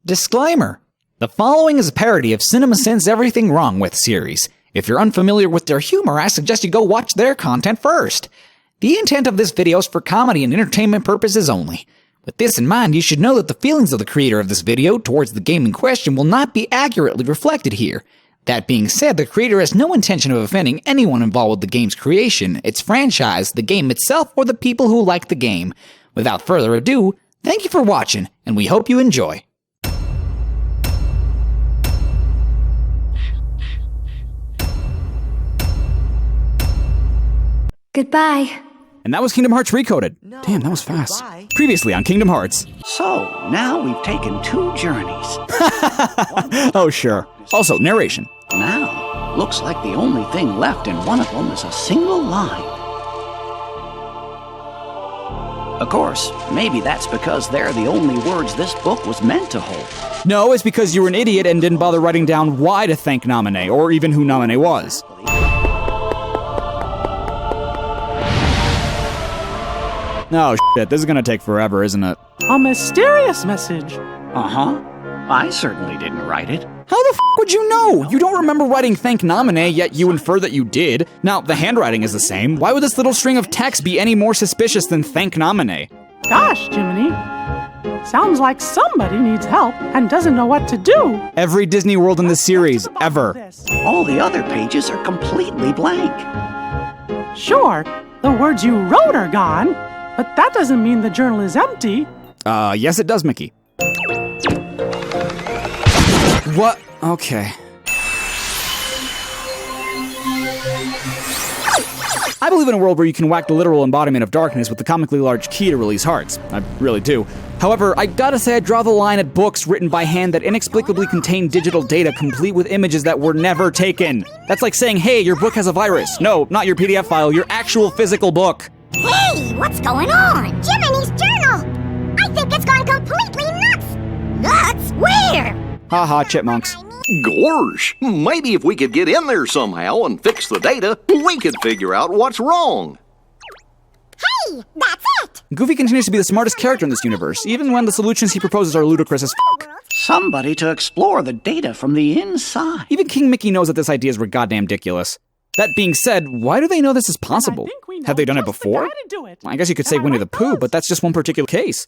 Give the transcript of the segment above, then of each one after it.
Disclaimer. The following is a parody of CINEMASINS' Everything Wrong With series. If you're unfamiliar with their humor, I suggest you go watch their content first. The intent of this video is for comedy and entertainment purposes only. With this in mind, you should know that the feelings of the creator of this video towards the game in question will not be accurately reflected here. That being said, the creator has no intention of offending anyone involved with the game's creation, its franchise, the game itself, or the people who like the game. Without further ado, thank you for watching, and we hope you enjoy. Goodbye. And that was Kingdom Hearts Recoded. Damn, that was fast. Previously on Kingdom Hearts. So, now we've taken 2 journeys. Oh, sure. Also, narration. Now, looks like the only thing left in one of them is a single line. Of course, maybe that's because they're the only words this book was meant to hold. No, it's because you were an idiot and didn't bother writing down why to thank Naminé, or even who Naminé was. Oh, shit, this is gonna take forever, isn't it? A mysterious message. Uh-huh. I certainly didn't write it. How the f*** would you know? You don't remember writing thank Naminé, yet you infer that you did. Now, the handwriting is the same. Why would this little string of text be any more suspicious than thank Naminé? Gosh, Jiminy. Sounds like somebody needs help and doesn't know what to do. Every Disney World in this series, ever. All the other pages are completely blank. Sure, the words you wrote are gone, but that doesn't mean the journal is empty. Yes it does, Mickey. What? Okay. I believe in a world where you can whack the literal embodiment of darkness with the comically large key to release hearts. I really do. However, I gotta say I draw the line at books written by hand that inexplicably contain digital data complete with images that were never taken. That's like saying, hey, your book has a virus. No, not your PDF file, your actual physical book. Hey, what's going on? Jiminy's journal! I think it's gone completely nuts! Nuts? Where? Haha, chipmunks. Gorsh, maybe if we could get in there somehow and fix the data, we could figure out what's wrong. Hey, that's it! Goofy continues to be the smartest character in this universe, even when the solutions he proposes are ludicrous as f***. Somebody to explore the data from the inside. Even King Mickey knows that this idea is goddamn ridiculous. That being said, why do they know this is possible? Have they done it before? I guess you could say Winnie the Pooh, but that's just one particular case.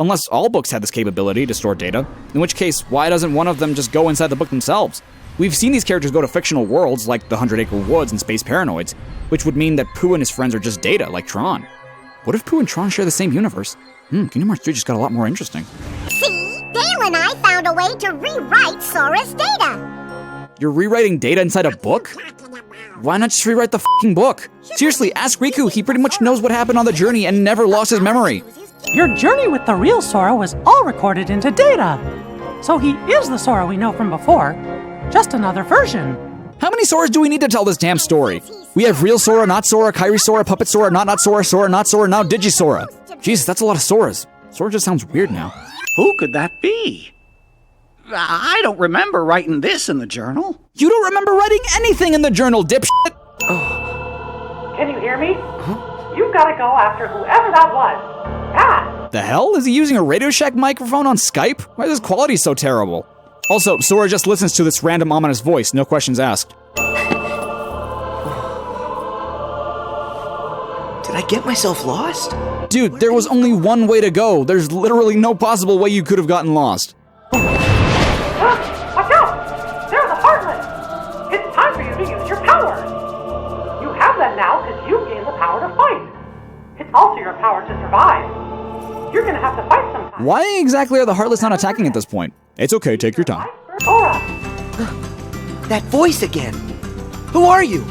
Unless all books had this capability to store data, in which case, why doesn't one of them just go inside the book themselves? We've seen these characters go to fictional worlds like the 100-Acre Woods and Space Paranoids, which would mean that Pooh and his friends are just data, like Tron. What if Pooh and Tron share the same universe? Kingdom Hearts 3 just got a lot more interesting. See? Dale and I found a way to rewrite Sora's data. You're rewriting data inside a book? Why not just rewrite the f***ing book? Seriously, ask Riku, he pretty much knows what happened on the journey and never lost his memory. Your journey with the real Sora was all recorded into data. So he is the Sora we know from before, just another version. How many Soras do we need to tell this damn story? We have real Sora, not Sora, Kairi Sora, Puppet Sora, not Sora, Sora, not Sora, now Digi-Sora. Jesus, that's a lot of Soras. Sora just sounds weird now. Who could that be? I don't remember writing this in the journal. You don't remember writing anything in the journal, dipshit! Can you hear me? Huh? You've got to go after whoever that was. Fast! The hell? Is he using a Radio Shack microphone on Skype? Why is his quality so terrible? Also, Sora just listens to this random ominous voice, no questions asked. Did I get myself lost? Dude, there was only one way to go. There's literally no possible way you could have gotten lost. Watch out! They're the Heartless! It's time for you to use your powers! You have them now because you've gained the power to fight. It's also your power to survive. You're gonna have to fight sometime. Why exactly are the Heartless not attacking at this point? It's okay, take your time. Sora! That voice again! Who are you?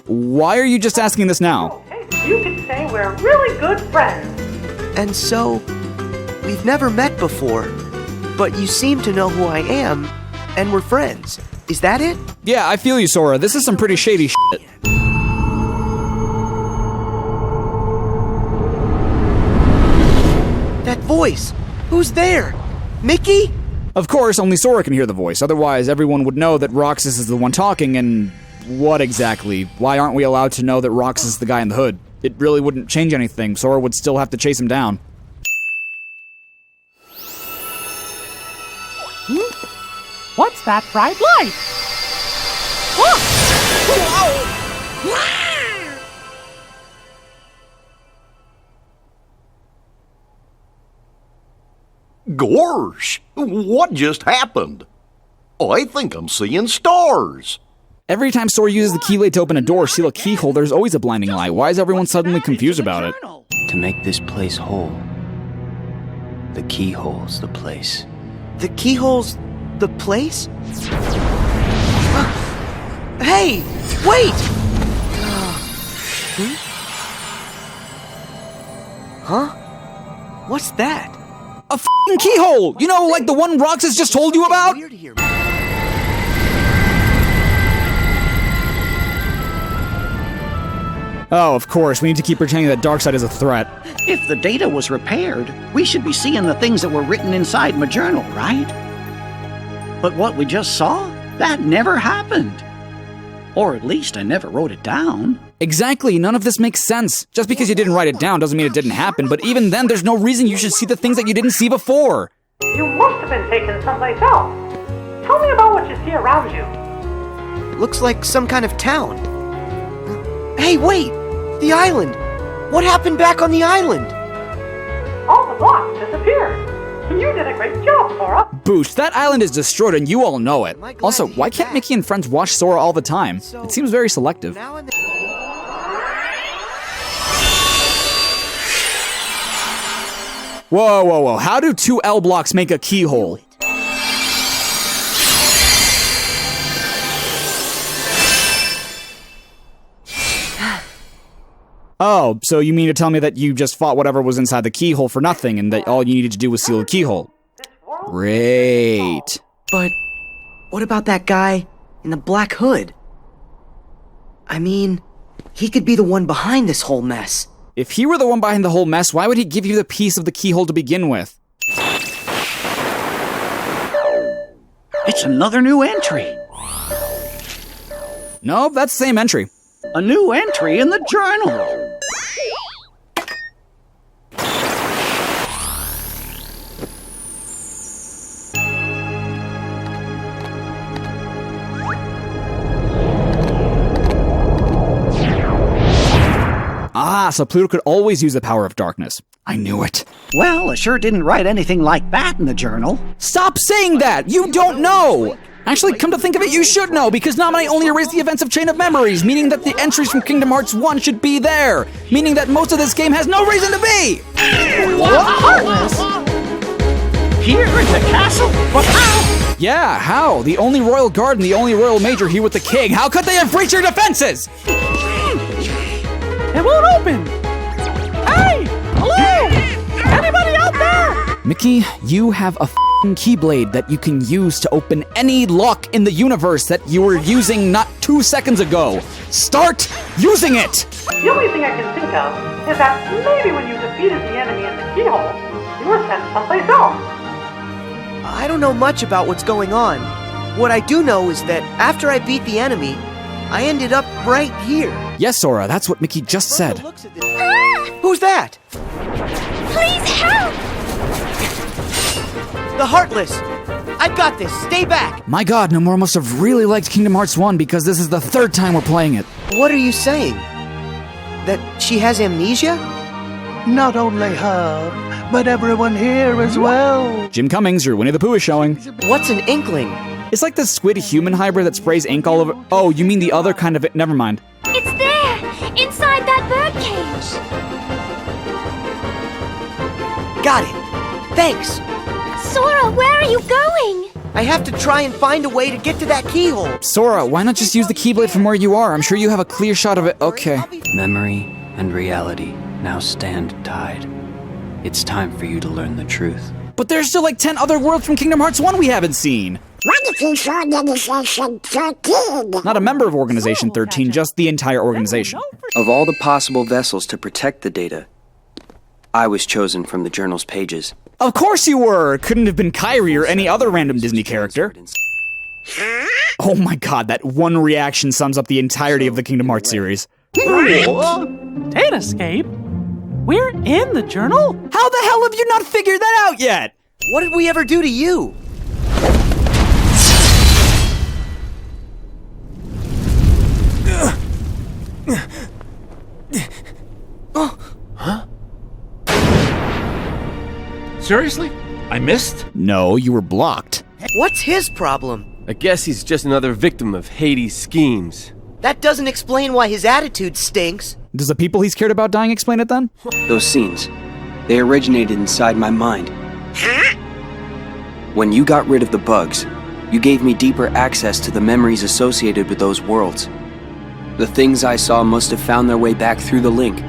Why are you just asking this now? You could say we're really good friends. And so, we've never met before, but you seem to know who I am, and we're friends. Is that it? Yeah, I feel you, Sora. This is some pretty shady shit. That voice! Who's there? Mickey? Of course, only Sora can hear the voice. Otherwise, everyone would know that Roxas is the one talking, and what exactly? Why aren't we allowed to know that Roxas is the guy in the hood? It really wouldn't change anything. Sora would still have to chase him down. What's that bright light? Gorsh, what just happened? I think I'm seeing stars. Every time Sora uses the keyblade to open a door or seal a keyhole, there's always a blinding light. Why is everyone suddenly confused about it? To make this place whole, the keyhole's the place. The keyhole's the place? Hey, wait! Huh? What's that? A f***ing keyhole! You know, like the one Roxas just told you about? Weird here. Oh, of course, we need to keep pretending that Darkseid is a threat. If the data was repaired, we should be seeing the things that were written inside my journal, right? But what we just saw, that never happened. Or at least I never wrote it down. Exactly, none of this makes sense. Just because you didn't write it down doesn't mean it didn't happen, but even then, there's no reason you should see the things that you didn't see before. You must have been taken someplace else. Tell me about what you see around you. Looks like some kind of town. Hey, wait! The island! What happened back on the island? All the blocks disappeared. You did a great job, Sora. Boost, that island is destroyed and you all know it. Also, why can't Mickey and friends watch Sora all the time? It seems very selective. Now and Whoa, whoa, whoa, how do 2 L blocks make a keyhole? Oh, so you mean to tell me that you just fought whatever was inside the keyhole for nothing and that all you needed to do was seal the keyhole? Great. But what about that guy in the black hood? I mean, he could be the one behind this whole mess. If he were the one behind the whole mess, why would he give you the piece of the keyhole to begin with? It's another new entry. No, that's the same entry. A new entry in the journal. Ah, so Pluto could always use the power of darkness. I knew it. Well, I sure didn't write anything like that in the journal. Stop saying that! You don't know! Actually, come to think of it, you should know, because Nominate only erased the events of Chain of Memories, meaning that the entries from Kingdom Hearts 1 should be there, meaning that most of this game has no reason to be! Here in the castle? But how? Yeah, how? The only royal guard and the only royal major here with the king. How could they have breached your defenses? It won't open. Hey! Hello! Anybody out there? Mickey, you have a f***ing keyblade that you can use to open any lock in the universe that you were using not 2 seconds ago. Start using it! The only thing I can think of is that maybe when you defeated the enemy in the keyhole, you were sent someplace else. I don't know much about what's going on. What I do know is that after I beat the enemy, I ended up right here. Yes, Sora, that's what Mickey just said. Who's that? Please help! The Heartless! I've got this, stay back! My god, Nomura must have really liked Kingdom Hearts 1 because this is the 3rd time we're playing it. What are you saying? That she has amnesia? Not only her, but everyone here as well. Jim Cummings, your Winnie the Pooh is showing. What's an inkling? It's like the squid-human hybrid that sprays ink all over— Oh, you mean the other kind of it? Never mind. It's there! Inside that birdcage! Got it! Thanks! Sora, where are you going? I have to try and find a way to get to that keyhole. Sora, why not just use the Keyblade from where you are? I'm sure you have a clear shot of it. Okay. Memory and reality now stand tied. It's time for you to learn the truth. But there's still like 10 other worlds from Kingdom Hearts 1 we haven't seen. What if you saw Organization 13? Not a member of Organization 13, just the entire organization. Of all the possible vessels to protect the data, I was chosen from the journal's pages. Of course you were! Couldn't have been Kyrie or any other random Disney character. Oh my god, that one reaction sums up the entirety of the Kingdom Hearts series. Datascape? We're in the journal? How the hell have you not figured that out yet? What did we ever do to you? Seriously? I missed? No, you were blocked. What's his problem? I guess he's just another victim of Hades' schemes. That doesn't explain why his attitude stinks. Does the people he's cared about dying explain it then? Those scenes, they originated inside my mind. When you got rid of the bugs, you gave me deeper access to the memories associated with those worlds. The things I saw must have found their way back through the link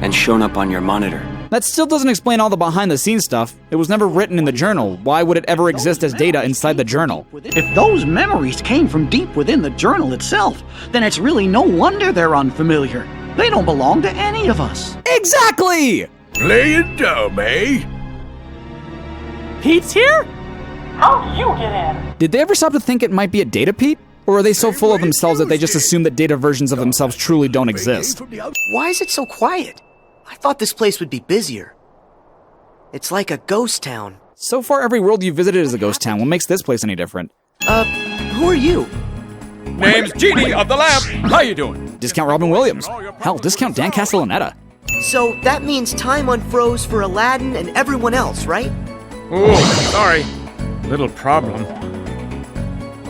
and shown up on your monitor. That still doesn't explain all the behind-the-scenes stuff. It was never written in the journal. Why would it ever exist as data inside the journal? If those memories came from deep within the journal itself, then it's really no wonder they're unfamiliar. They don't belong to any of us. Exactly! Play it dumb, eh? Pete's here? How'd you get in? Did they ever stop to think it might be a data Pete? Or are they so full of themselves that they just assume that data versions of themselves truly don't exist? Why is it so quiet? I thought this place would be busier. It's like a ghost town. So far, every world you've visited is a ghost town. What makes this place any different? Who are you? Name's Genie of the Lamp. How you doing? Discount Robin Williams. Hell, discount Dan Castellaneta. So that means time unfroze for Aladdin and everyone else, right? Oh, sorry. Little problem.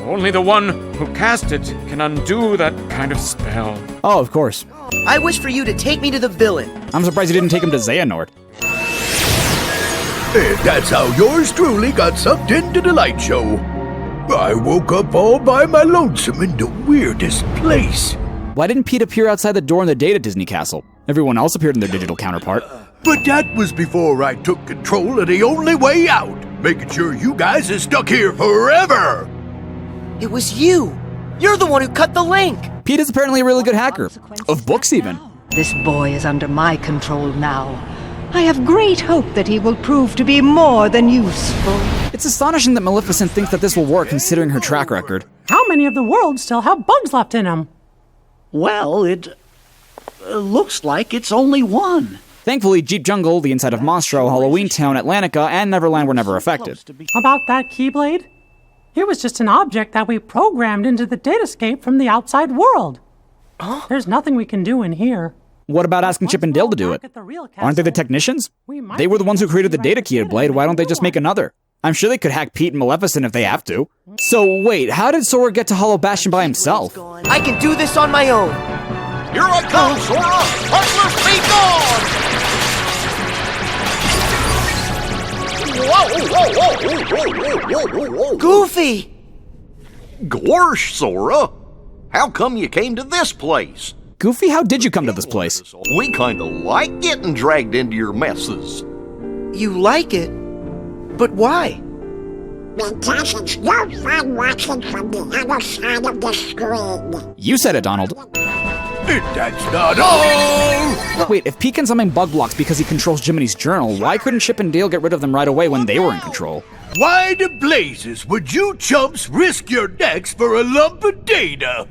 Only the one who cast it can undo that kind of spell. Oh, of course. I wish for you to take me to the villain. I'm surprised you didn't take him to Xehanort. And that's how yours truly got sucked into the light show. I woke up all by my lonesome in the weirdest place. Why didn't Pete appear outside the door in the data Disney Castle? Everyone else appeared in their digital counterpart. But that was before I took control of the only way out, making sure you guys are stuck here forever. It was you. You're the one who cut the link. Pete is apparently a really good hacker. Of books, even. This boy is under my control now. I have great hope that he will prove to be more than useful. It's astonishing that Maleficent thinks that this will work considering her track record. How many of the worlds still have bugs left in them? Well, it looks like it's only one. Thankfully, Jeep Jungle, the inside of Monstro, Halloween Town, Atlantica, and Neverland were never affected. About that Keyblade? It was just an object that we programmed into the datascape from the outside world. There's nothing we can do in here. What about asking Chip and Dale to do it? Aren't they the technicians? They were the ones who created the data Keyblade. Why don't they just make another? I'm sure they could hack Pete and Maleficent if they have to. So wait, how did Sora get to Hollow Bastion by himself? I can do this on my own. Here I come, Sora! Heartless be gone! Whoa! Goofy! Gorsh, Sora! How come you came to this place? Goofy, how did you come to this place? We kinda like getting dragged into your messes. You like it? But why? Because it's no fun watching from the other side of the screen. You said it, Donald. That's not all! Wait, if Pete can summon bug blocks because he controls Jiminy's journal, why couldn't Chip and Dale get rid of them right away when they were in control? Why the blazes would you chumps risk your necks for a lump of data?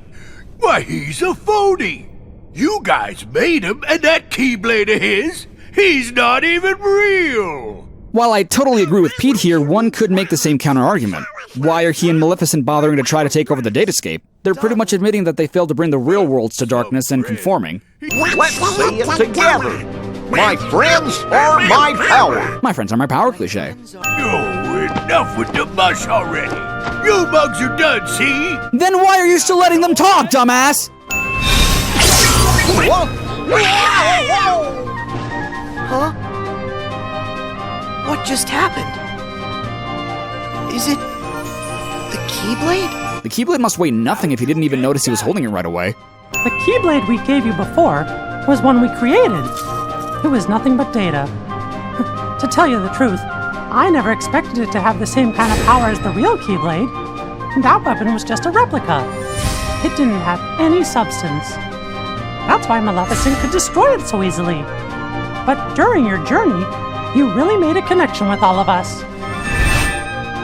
Why, he's a phony. You guys made him, and that Keyblade of his, he's not even real. While I totally agree with Pete here, one could make the same counter-argument. Why are he and Maleficent bothering to try to take over the datascape? They're pretty much admitting that they failed to bring the real worlds to darkness and conforming. Let's say it together. My friends are my power. My friends are my power cliché. Oh, enough with the mush already. You bugs are done, see? Then why are you still letting them talk, dumbass? Huh? What just happened? Is it the Keyblade? The Keyblade must weigh nothing if he didn't even notice he was holding it right away. The Keyblade we gave you before was one we created. It was nothing but data. To tell you the truth, I never expected it to have the same kind of power as the real Keyblade. That weapon was just a replica. It didn't have any substance. That's why Maleficent could destroy it so easily. But during your journey, you really made a connection with all of us.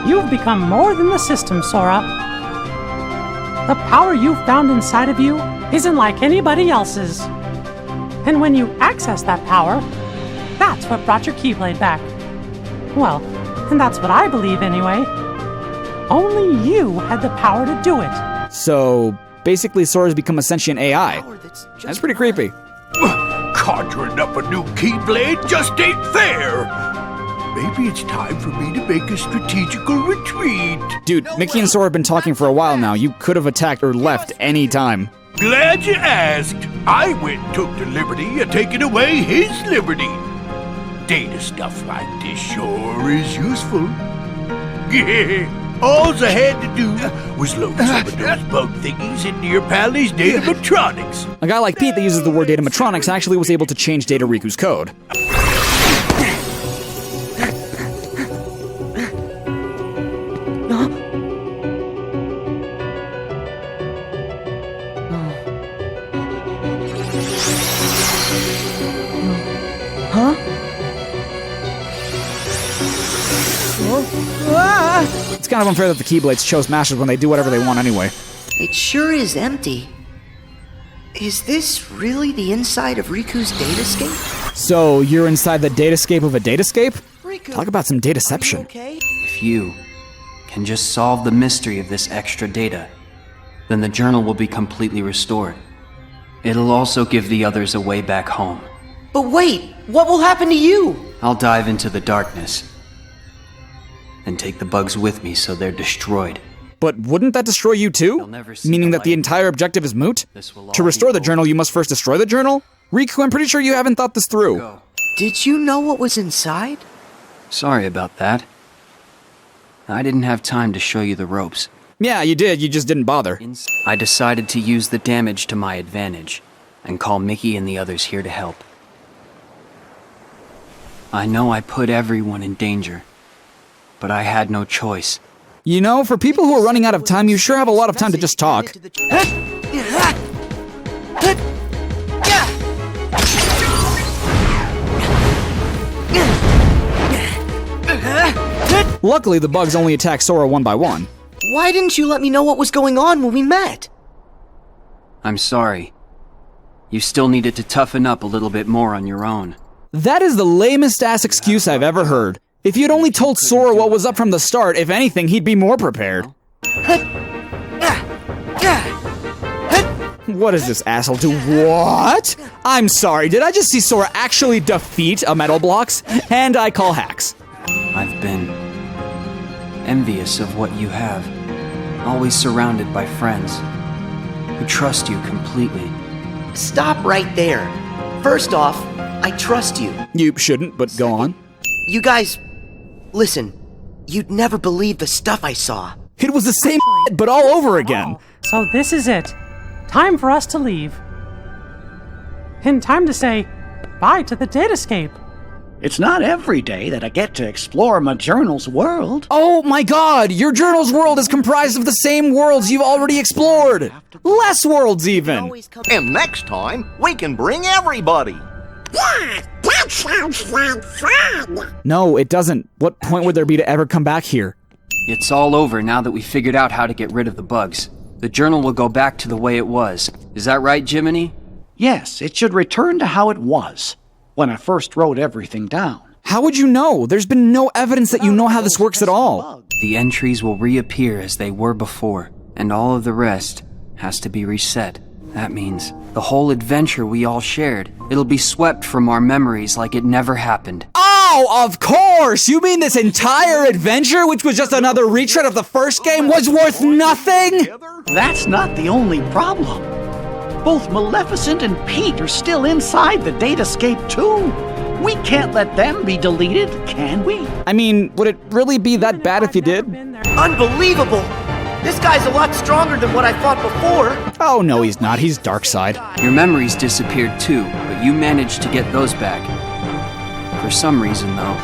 You've become more than the system, Sora. The power you found inside of you isn't like anybody else's. And when you access that power, that's what brought your Keyblade back. Well, and that's what I believe anyway. Only you had the power to do it. So, Basically, Sora's become a sentient AI. That's pretty creepy. Conjuring up a new Keyblade just ain't fair. Maybe it's time for me to make a strategical retreat. Dude, Mickey and Sora have been talking for a while now. You could have attacked or left any time. Glad you asked. I went and took the liberty of taking away his liberty. Data stuff like this sure is useful. All I had to do was load some of those bug thingies into your pally's datatronics. A guy like Pete that uses the word datatronics actually was able to change Data Riku's code. It's kind of unfair that the Keyblades chose Masters when they do whatever they want anyway. It sure is empty. Is this really the inside of Riku's datascape? So, you're inside the datascape of a datascape? Riku, Talk about some dataception. okay? If you can just solve the mystery of this extra data, then the journal will be completely restored. It'll also give the others a way back home. But wait, what will happen to you? I'll dive into the darkness and take the bugs with me so they're destroyed. But wouldn't that destroy you too? They'll never see Meaning the that the light. entire objective is moot? This will all To restore be the journal, you must first destroy the journal? Riku, I'm pretty sure you haven't thought this through. Go. Did you know what was inside? Sorry about that. I didn't have time to show you the ropes. Yeah, you did, you just didn't bother. I decided to use the damage to my advantage and call Mickey and the others here to help. I know I put everyone in danger, but I had no choice. You know, for people who are running out of time, you sure have a lot of time to just talk. Luckily, the bugs only attack Sora one by one. Why didn't you let me know what was going on when we met? I'm sorry. You still needed to toughen up a little bit more on your own. That is the lamest ass excuse I've ever heard. If you'd only told Sora what was up from the start, if anything, he'd be more prepared. What does this asshole do? What? I'm sorry, did I just see Sora actually defeat a Metal Blocks? And I call hacks. I've been envious of what you have. Always surrounded by friends who trust you completely. Stop right there. First off, I trust you. You shouldn't, but go on. You guys, listen, you'd never believe the stuff I saw. It was the same but all over again. So this is it. Time for us to leave. And time to say bye to the datascape. It's not every day that I get to explore my journal's world. Oh my god, your journal's world is comprised of the same worlds you've already explored. Less worlds even. And next time, we can bring everybody. Yeah, that sounds like fun. No, it doesn't. What point would there be to ever come back here? It's all over now that we figured out how to get rid of the bugs. The journal will go back to the way it was. Is that right, Jiminy? Yes, it should return to how it was when I first wrote everything down. How would you know? There's been no evidence that you know how this works at all. The entries will reappear as they were before, and all of the rest has to be reset. That means the whole adventure we all shared, it'll be swept from our memories like it never happened. Oh, of course! You mean this entire adventure, which was just another retread of the first game, was worth nothing? That's not the only problem. Both Maleficent and Pete are still inside the datascape too. We can't let them be deleted, can we? I mean, would it really be that bad if you did? Unbelievable! This guy's a lot stronger than what I thought before. Oh, no, he's not. He's dark side. Your memories disappeared too, but you managed to get those back. For some reason, though,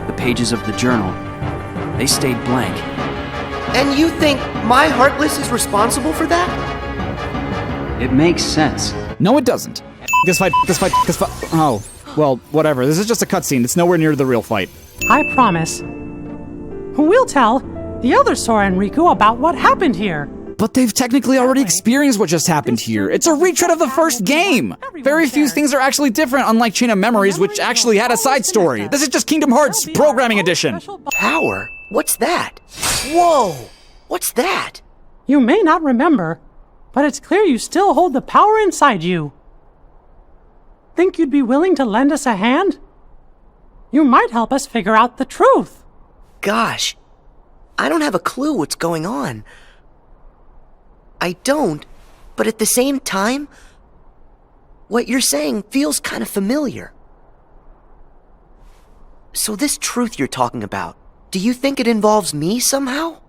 the pages of the journal, they stayed blank. And you think my Heartless is responsible for that? It makes sense. No, it doesn't. This fight. Oh, well, whatever. This is just a cutscene. It's nowhere near the real fight. I promise. We'll tell the other Sora and Riku about what happened here. But they've technically already experienced what just happened here. It's a retread of the first game. Very few things are actually different, unlike Chain of Memories, which actually had a side story. This is just Kingdom Hearts Programming Edition. Power? What's that? Whoa! What's that? You may not remember, but it's clear you still hold the power inside you. Think you'd be willing to lend us a hand? You might help us figure out the truth. Gosh, I don't have a clue what's going on. I don't, but at the same time, what you're saying feels kind of familiar. So this truth you're talking about, do you think it involves me somehow?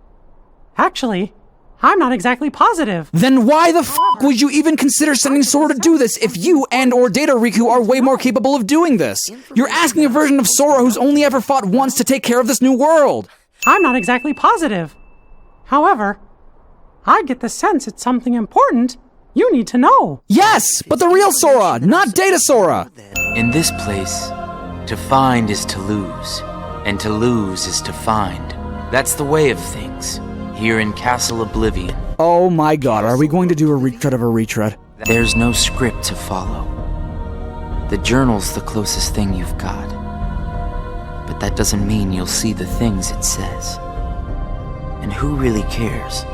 Actually, I'm not exactly positive. Then why the f*** would you even consider sending Sora to do this if you and or Data Riku are way more capable of doing this? You're asking a version of Sora who's only ever fought once to take care of this new world. I'm not exactly positive. However, I get the sense it's something important you need to know. Yes, but the real Sora, not Data Sora. In this place, to find is to lose, and to lose is to find. That's the way of things, here in Castle Oblivion. Oh my god, are we going to do a retread of a retread? There's no script to follow. The journal's the closest thing you've got. But that doesn't mean you'll see the things it says. And who really cares?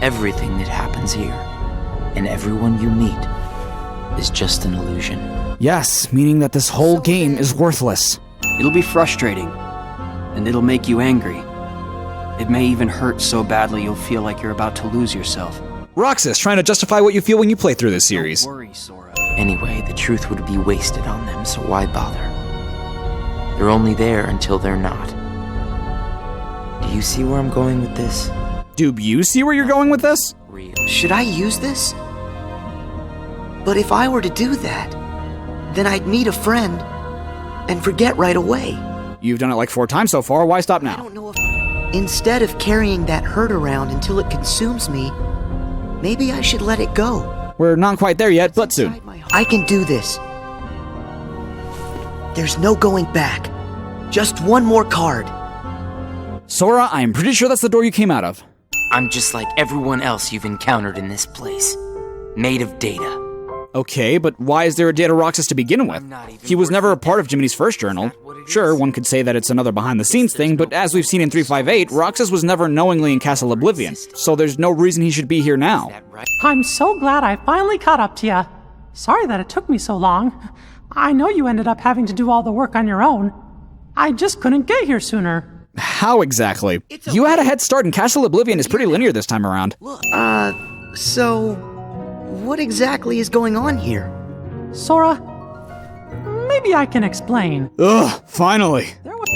Everything that happens here, and everyone you meet, is just an illusion. Yes, meaning that this whole game is worthless. It'll be frustrating, and it'll make you angry. It may even hurt so badly you'll feel like you're about to lose yourself. Roxas, trying to justify what you feel when you play through this series. Don't worry, Sora. Anyway, the truth would be wasted on them, so why bother? They're only there until they're not. Do you see where I'm going with this? Do you see where you're going with this? Should I use this? But if I were to do that, then I'd meet a friend and forget right away. You've done it like 4 times so far, why stop now? I don't know if... Instead of carrying that hurt around until it consumes me, maybe I should let it go. We're not quite there yet, but soon. I can do this. There's no going back. Just one more card. Sora, I am pretty sure that's the door you came out of. I'm just like everyone else you've encountered in this place. Made of data. Okay, but why is there a Data Roxas to begin with? He was never a part of Jiminy's first journal. Sure, one could say that it's another behind-the-scenes thing, but as we've seen in 358, Roxas was never knowingly in Castle Oblivion, so there's no reason he should be here now. I'm so glad I finally caught up to ya. Sorry that it took me so long. I know you ended up having to do all the work on your own. I just couldn't get here sooner. How exactly? You had a head start, and Castle Oblivion is pretty linear this time around. So... what exactly is going on here? Sora, maybe I can explain. Ugh, finally.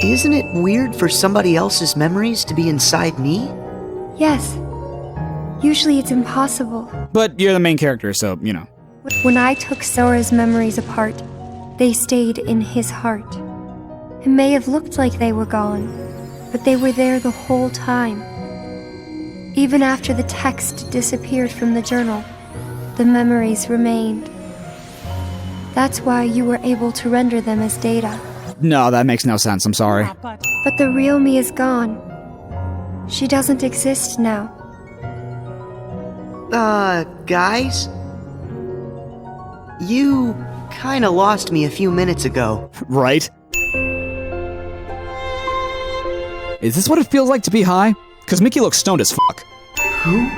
Isn't it weird for somebody else's memories to be inside me? Yes. Usually it's impossible. But you're the main character, so, you know. When I took Sora's memories apart, they stayed in his heart. It may have looked like they were gone, but they were there the whole time. Even after the text disappeared from the journal, the memories remained. That's why you were able to render them as data. No, that makes no sense, I'm sorry. But the real me is gone. She doesn't exist now. Guys? You kinda lost me a few minutes ago. Right? Is this what it feels like to be high? Cause Mickey looks stoned as fuck. Who?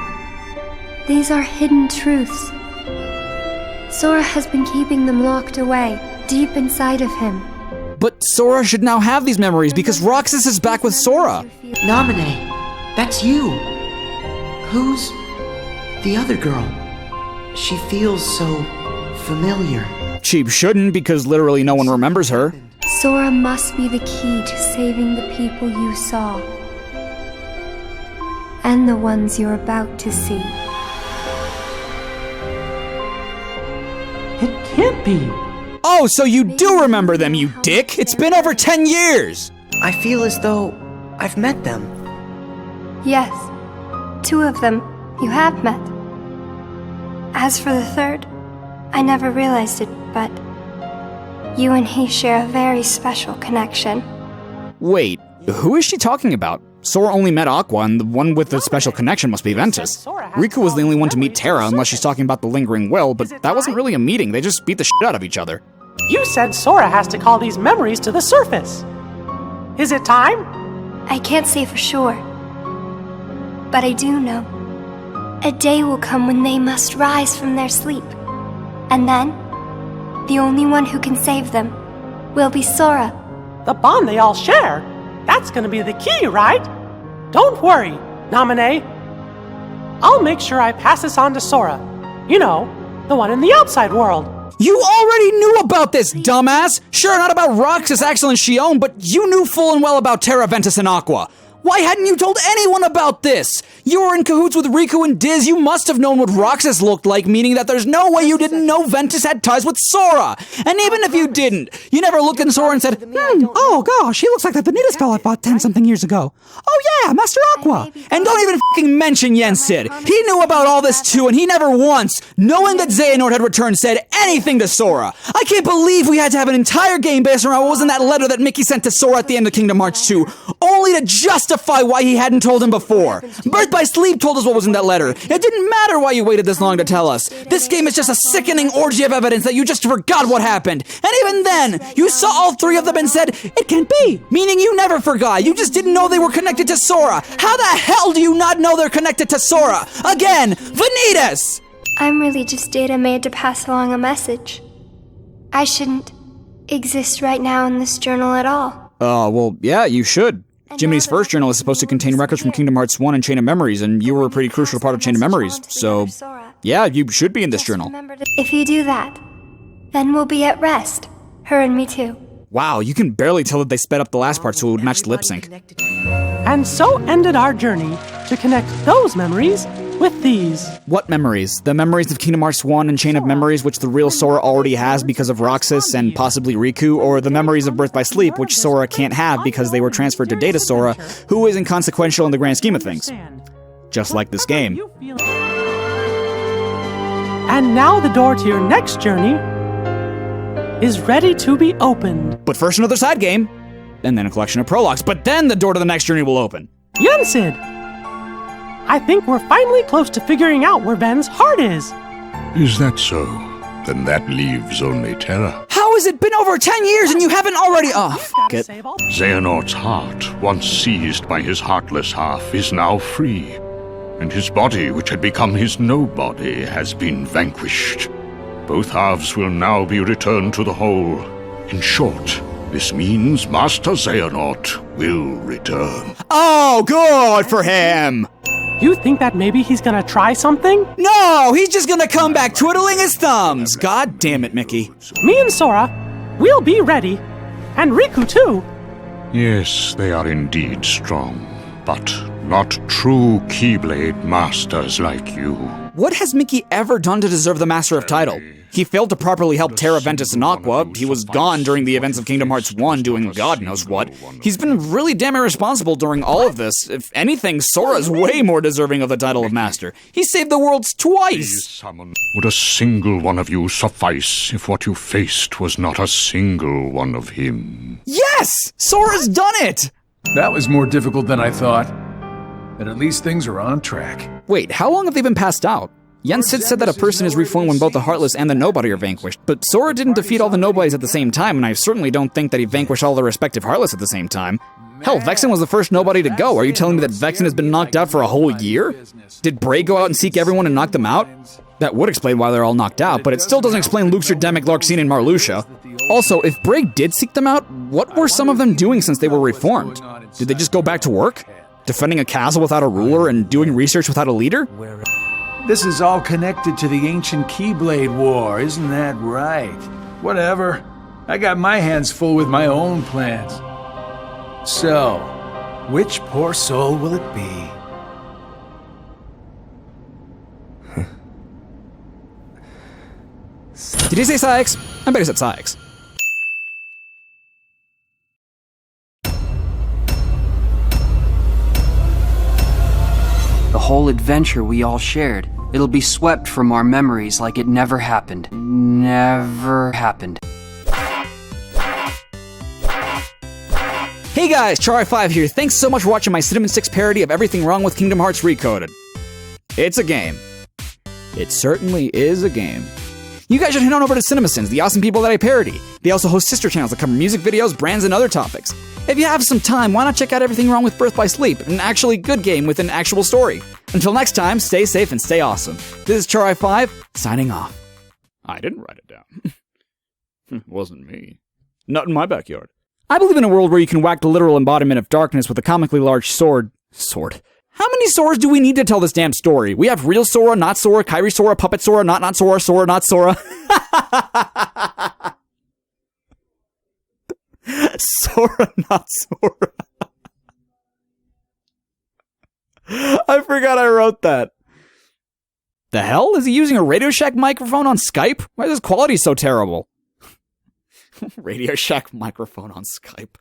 These are hidden truths. Sora has been keeping them locked away, deep inside of him. But Sora should now have these memories because Roxas is back with Sora. Namine, that's you. Who's the other girl? She feels so familiar. She shouldn't because literally no one remembers her. Sora must be the key to saving the people you saw. And the ones you're about to see. It can't be. Oh, so you do remember them, you dick! It's been over 10 years! I feel as though I've met them. Yes, 2 of them you have met. As for the third, I never realized it, but you and he share a very special connection. Wait, who is she talking about? Sora only met Aqua, and the one with the special connection must be Ventus. Riku was the only one to meet Terra, unless she's talking about the lingering will, but that wasn't really a meeting, they just beat the shit out of each other. You said Sora has to call these memories to the surface. Is it time? I can't say for sure, but I do know. A day will come when they must rise from their sleep. And then, the only one who can save them will be Sora. The bond they all share? That's gonna be the key, right? Don't worry, Naminé. I'll make sure I pass this on to Sora. You know, the one in the outside world. You already knew about this, dumbass! Sure, not about Roxas, Axel, and Xion, but you knew full and well about Terra, Ventus, and Aqua. Why hadn't you told anyone about this? You were in cahoots with Riku and Diz. You must have known what Roxas looked like, meaning that there's no way you didn't know Ventus had ties with Sora. And even if you didn't, you never looked at Sora and said, oh gosh, he looks like the Vanitas fella I fought 10-something years ago. Oh yeah, Master Aqua. And don't even f***ing mention Yensid. He knew about all this too, and he never once, knowing that Xehanort had returned, said anything to Sora. I can't believe we had to have an entire game based around what was in that letter that Mickey sent to Sora at the end of Kingdom Hearts 2, only to justify why he hadn't told him before. Birth by Sleep told us what was in that letter. It didn't matter why you waited this long to tell us. This game is just a sickening orgy of evidence that you just forgot what happened. And even then, you saw all three of them and said, it can't be. Meaning you never forgot. You just didn't know they were connected to Sora. How the hell do you not know they're connected to Sora? Again, Vanitas! I'm really just data made to pass along a message. I shouldn't exist right now in this journal at all. Well, yeah, you should. Jiminy's first journal is supposed to contain records from Kingdom Hearts 1 and Chain of Memories, and you were a pretty crucial part of Chain of Memories, so yeah, you should be in this journal. If you do that, then we'll be at rest. Her and me too. Wow, you can barely tell that they sped up the last part so it would match the lip sync. And so ended our journey to connect those memories with these. What memories? The memories of Kingdom Hearts 1 and Chain of Memories, which the real Sora already has because of Roxas and possibly Riku, or the memories of Birth by Sleep, which Sora can't have because they were transferred to Data Sora, who is inconsequential in the grand scheme of things. Just like this game. And now the door to your next journey is ready to be opened. But first another side game, and then a collection of prologues, but then the door to the next journey will open. Yensid! I think we're finally close to figuring out where Ven's heart is. Is that so? Then that leaves only Terra. How has it been over 10 years and you haven't already... Xehanort's heart, once seized by his heartless half, is now free. And his body, which had become his nobody, has been vanquished. Both halves will now be returned to the whole. In short, this means Master Xehanort will return. Oh, good for him! You think that maybe he's gonna try something? No, he's just gonna come back twiddling his thumbs. God damn it, Mickey. Me and Sora, we'll be ready. And Riku too. Yes, they are indeed strong, but not true Keyblade masters like you. What has Mickey ever done to deserve the Master of Title? He failed to properly help Terra, Ventus, and Aqua. He was gone during the events of Kingdom Hearts 1 doing God knows what. He's been really damn irresponsible during all of this. If anything, Sora's way more deserving of the title of Master. He saved the worlds twice! Would a single one of you suffice if what you faced was not a single one of him? Yes! Sora's done it! That was more difficult than I thought. But at least things are on track. Wait, how long have they been passed out? Yensid said that a person is reformed when both the Heartless and the Nobody are vanquished, but Sora didn't defeat all the Nobodies at the same time, and I certainly don't think that he vanquished all the respective Heartless at the same time. Hell, Vexen was the first Nobody to go. Are you telling me that Vexen has been knocked out for a whole year? Did Bray go out and seek everyone and knock them out? That would explain why they're all knocked out, but it still doesn't explain Luxor, Demic, Larxene, and Marluxia. Also, if Bray did seek them out, what were some of them doing since they were reformed? Did they just go back to work? Defending a castle without a ruler and doing research without a leader? This is all connected to the ancient Keyblade War, isn't that right? Whatever. I got my hands full with my own plans. So, which poor soul will it be? Did he say Psyx? I bet he said Psyx. The whole adventure we all shared, it'll be swept from our memories like it never happened. Never happened. Hey guys, Chari5 here. Thanks so much for watching my Cinnamon 6 parody of Everything Wrong with Kingdom Hearts Recoded. It's a game. It certainly is a game. You guys should head on over to CINEMASINS, the awesome people that I parody. They also host sister channels that cover music videos, brands, and other topics. If you have some time, why not check out Everything Wrong with Birth by Sleep, an actually good game with an actual story. Until next time, stay safe and stay awesome. This is Charai5, signing off. I didn't write it down. It wasn't me. Not in my backyard. I believe in a world where you can whack the literal embodiment of darkness with a comically large sword. How many Soras do we need to tell this damn story? We have real Sora, not Sora, Kairi Sora, puppet Sora, not Sora, Sora, not Sora. Sora, not Sora. I forgot I wrote that. The hell? Is he using a Radio Shack microphone on Skype? Why is his quality so terrible? Radio Shack microphone on Skype.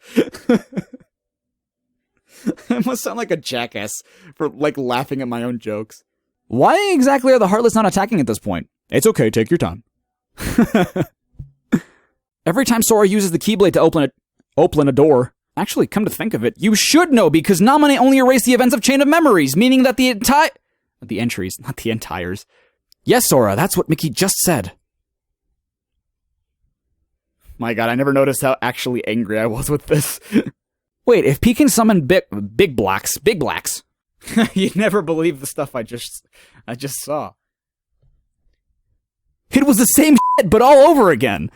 I must sound like a jackass for, laughing at my own jokes. Why exactly are the Heartless not attacking at this point? It's okay, take your time. Every time Sora uses the Keyblade to open a door... Actually, come to think of it, you should know because Naminé only erased the events of Chain of Memories, meaning that the entries, not the entires. Yes, Sora, that's what Mickey just said. My god, I never noticed how actually angry I was with this. Wait, if P can summon big blacks. You'd never believe the stuff I just saw. It was the same shit, but all over again.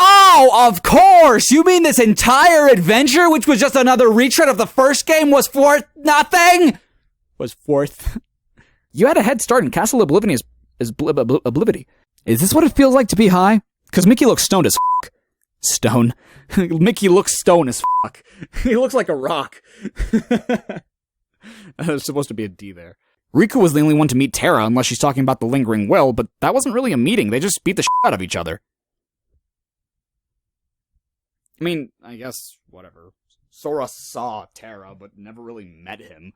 Oh, of course! You mean this entire adventure, which was just another retread of the first game, was for nothing? Was fourth. You had a head start in Castle Oblivion Oblivity. Is this what it feels like to be high? Because Mickey looks stoned as f***. Stone. Mickey looks stone as f***. He looks like a rock. There's supposed to be a D there. Riku was the only one to meet Terra, unless she's talking about the lingering will, but that wasn't really a meeting. They just beat the shit out of each other. I mean, I guess, whatever. Sora saw Terra, but never really met him.